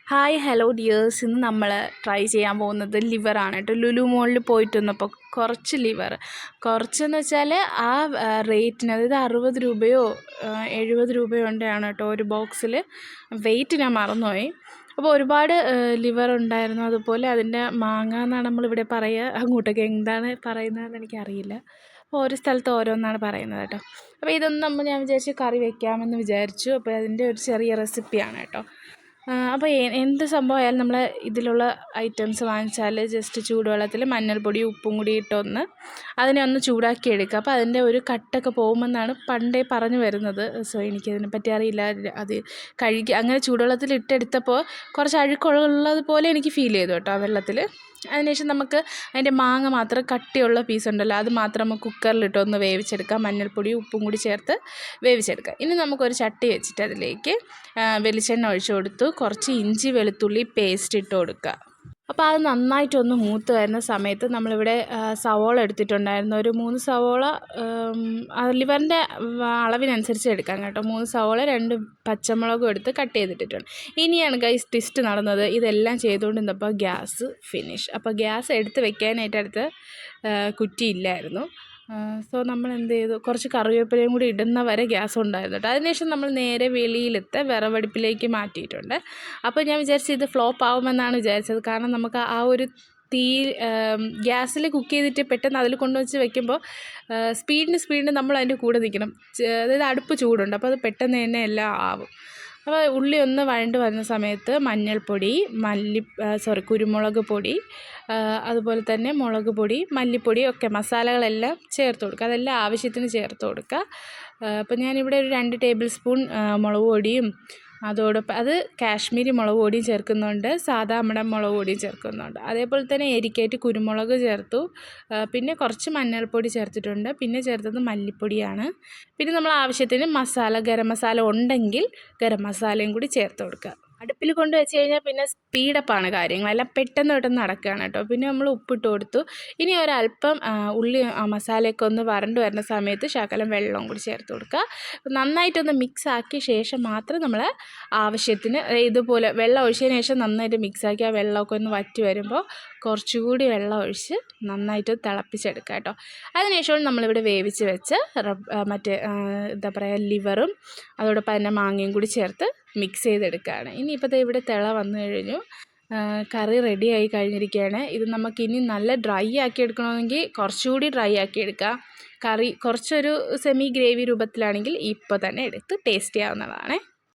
Hi hello dears, ഇന്ന് നമ്മൾ try ചെയ്യാൻ പോകുന്നത് ലിവറാണ് കേട്ടോ. ലുലു മോളിൽ പോയിട്ട് വന്നപ്പോൾ കുറച്ച് ലിവർ, കുറച്ചെന്ന് വെച്ചാൽ ആ റേറ്റിന്, അതായത് 60 രൂപയോ 70 രൂപയോ ഉണ്ടാണ് കേട്ടോ ഒരു ബോക്സിൽ. വെയിറ്റ് ഞാൻ മറന്നുപോയി. അപ്പോൾ ഒരുപാട് ലിവർ ഉണ്ടായിരുന്നു. അതുപോലെ അതിൻ്റെ മാങ്ങ എന്നാണ് നമ്മളിവിടെ പറയുക, അങ്ങോട്ടൊക്കെ എന്താണ് പറയുന്നതെന്ന് എനിക്കറിയില്ല. അപ്പോൾ ഓരോ സ്ഥലത്ത് ഓരോന്നാണ് പറയുന്നത് കേട്ടോ. അപ്പോൾ ഇതൊന്നും ഞാൻ വിചാരിച്ച് കറി വയ്ക്കാമെന്ന് വിചാരിച്ചു. അപ്പോൾ അതിൻ്റെ ഒരു ചെറിയ റെസിപ്പിയാണ് കേട്ടോ. അപ്പോൾ എന്ത് സംഭവമായാലും നമ്മൾ ഇതിലുള്ള ഐറ്റംസ് വാങ്ങിച്ചാൽ ജസ്റ്റ് ചൂടുവെള്ളത്തിൽ മഞ്ഞൾപ്പൊടി ഉപ്പും കൂടി ഇട്ടൊന്ന് അതിനെ ഒന്ന് ചൂടാക്കി എടുക്കുക. അപ്പോൾ അതിൻ്റെ ഒരു കട്ടൊക്കെ പോകുമെന്നാണ് പണ്ടേ പറഞ്ഞു വരുന്നത്. സോ എനിക്കതിനെപ്പറ്റി അറിയില്ല. അത് അങ്ങനെ ചൂടുവെള്ളത്തിൽ ഇട്ടെടുത്തപ്പോൾ കുറച്ച് അഴുക്കുള്ളത് പോലെ എനിക്ക് ഫീൽ ചെയ്തു കേട്ടോ ആ വെള്ളത്തിൽ. അതിനുശേഷം നമുക്ക് അതിൻ്റെ മാങ്ങ മാത്രം കട്ടിയുള്ള പീസ് ഉണ്ടല്ലോ, അത് മാത്രം നമുക്ക് കുക്കറിലിട്ടൊന്ന് വേവിച്ചെടുക്കാം. മഞ്ഞൾപ്പൊടിയും ഉപ്പും കൂടി ചേർത്ത് വേവിച്ചെടുക്കാം. ഇനി നമുക്കൊരു ചട്ടി വെച്ചിട്ട് അതിലേക്ക് വെളിച്ചെണ്ണ ഒഴിച്ചു കൊടുത്തു കുറച്ച് ഇഞ്ചി വെളുത്തുള്ളി പേസ്റ്റ് ഇട്ട് കൊടുക്കുക. അപ്പോൾ അത് നന്നായിട്ടൊന്ന് മൂത്ത് വരുന്ന സമയത്ത് നമ്മളിവിടെ സവോള എടുത്തിട്ടുണ്ടായിരുന്നു. ഒരു 3 സവോള ലിവറിൻ്റെ അളവിനനുസരിച്ച് എടുക്കാം കേട്ടോ. 3 സവോള 2 പച്ചമുളകും എടുത്ത് കട്ട് ചെയ്തിട്ടിട്ടുണ്ട്. ഇനിയാണ് ഗൈസ് ട്വിസ്റ്റ് നടന്നത്. ഇതെല്ലാം ചെയ്തുകൊണ്ടിരുന്നപ്പോൾ ഗ്യാസ് ഫിനിഷ്. അപ്പോൾ ഗ്യാസ് എടുത്ത് വെക്കാനായിട്ട് അടുത്ത് കുറ്റിയില്ലായിരുന്നു. സോ നമ്മൾ എന്ത് ചെയ്തു, കുറച്ച് കറിവേപ്പിലയും കൂടി ഇടുന്ന വരെ ഗ്യാസ് ഉണ്ടായിരുന്നു കേട്ടോ. അതിനുശേഷം നമ്മൾ നേരെ വെളിയിലത്തെ വിറവടുപ്പിലേക്ക് മാറ്റിയിട്ടുണ്ട്. അപ്പോൾ ഞാൻ വിചാരിച്ചു ഇത് ഫ്ലോപ്പ് ആവുമെന്നാണ് വിചാരിച്ചത്. കാരണം നമുക്ക് ആ ഒരു തീ ഗ്യാസിൽ കുക്ക് ചെയ്തിട്ട് പെട്ടെന്ന് അതിൽ കൊണ്ടുവച്ച് വെക്കുമ്പോൾ സ്പീഡിന് നമ്മൾ അതിൻ്റെ കൂടെ നിൽക്കണം. അതായത് അടുപ്പ് ചൂടുണ്ട്, അപ്പോൾ അത് പെട്ടെന്ന് തന്നെ എല്ലാം ആവും. അപ്പോൾ ഉള്ളി ഒന്ന് വഴണ്ട് വരുന്ന സമയത്ത് മഞ്ഞൾപ്പൊടി, കുരുമുളക് പൊടി, അതുപോലെ തന്നെ മുളക് പൊടി, മല്ലിപ്പൊടി ഒക്കെ മസാലകളെല്ലാം ചേർത്ത് കൊടുക്കുക. അതെല്ലാം ആവശ്യത്തിന് ചേർത്ത് കൊടുക്കുക. അപ്പോൾ ഞാനിവിടെ ഒരു 2 ടേബിൾ സ്പൂൺ മുളക് പൊടിയും അതോടൊപ്പം അത് കാശ്മീരി മുളക് പൊടിയും ചേർക്കുന്നുണ്ട്, സാധാ നമ്മുടെ മുളക് പൊടിയും ചേർക്കുന്നുണ്ട്. അതേപോലെ തന്നെ എരിക്കായിട്ട് കുരുമുളക് ചേർത്തു, പിന്നെ കുറച്ച് മഞ്ഞൾപ്പൊടി ചേർത്തിട്ടുണ്ട്, പിന്നെ ചേർത്തത് മല്ലിപ്പൊടിയാണ്. പിന്നെ നമ്മൾ ആവശ്യത്തിന് ഗരം മസാല ഉണ്ടെങ്കിൽ ഗരം മസാലയും കൂടി ചേർത്ത് കൊടുക്കുക. അടുപ്പിൽ കൊണ്ട് വെച്ച് കഴിഞ്ഞാൽ പിന്നെ സ്പീഡപ്പാണ് കാര്യങ്ങളെല്ലാം പെട്ടെന്ന് നടക്കുകയാണ് കേട്ടോ. പിന്നെ നമ്മൾ ഉപ്പിട്ട് കൊടുത്തു. ഇനി ഒരല്പം ഉള്ളി മസാലയൊക്കെ ഒന്ന് വരണ്ട് വരുന്ന സമയത്ത് ശകലം വെള്ളവും കൂടി ചേർത്ത് കൊടുക്കുക. നന്നായിട്ടൊന്ന് മിക്സ് ആക്കിയ ശേഷം മാത്രം നമ്മൾ ആവശ്യത്തിന് ഇതുപോലെ വെള്ളം ഒഴിച്ചതിന് ശേഷം നന്നായിട്ട് മിക്സാക്കി ആ വെള്ളമൊക്കെ ഒന്ന് വറ്റി വരുമ്പോൾ കുറച്ചുകൂടി വെള്ളം ഒഴിച്ച് നന്നായിട്ട് തിളപ്പിച്ചെടുക്കുക കേട്ടോ. അതിനുശേഷം നമ്മളിവിടെ വേവിച്ച് വെച്ച് എന്താ പറയുക ലിവറും അതോടൊപ്പം തന്നെ മാങ്ങയും കൂടി ചേർത്ത് മിക്സ് ചെയ്തെടുക്കുകയാണ്. ഇനിയിപ്പോൾ ഇവിടെ തിള വന്നു കഴിഞ്ഞു, കറി റെഡി ആയി കഴിഞ്ഞിരിക്കുകയാണ്. ഇത് നമുക്കിനി നല്ല ഡ്രൈ ആക്കി എടുക്കണമെങ്കിൽ കുറച്ചുകൂടി ഡ്രൈ ആക്കി എടുക്കാം. കറി കുറച്ചൊരു സെമി ഗ്രേവി രൂപത്തിലാണെങ്കിൽ ഇപ്പോൾ തന്നെ എടുത്ത് ടേസ്റ്റ് ചെയ്യാവുന്നതാണ്.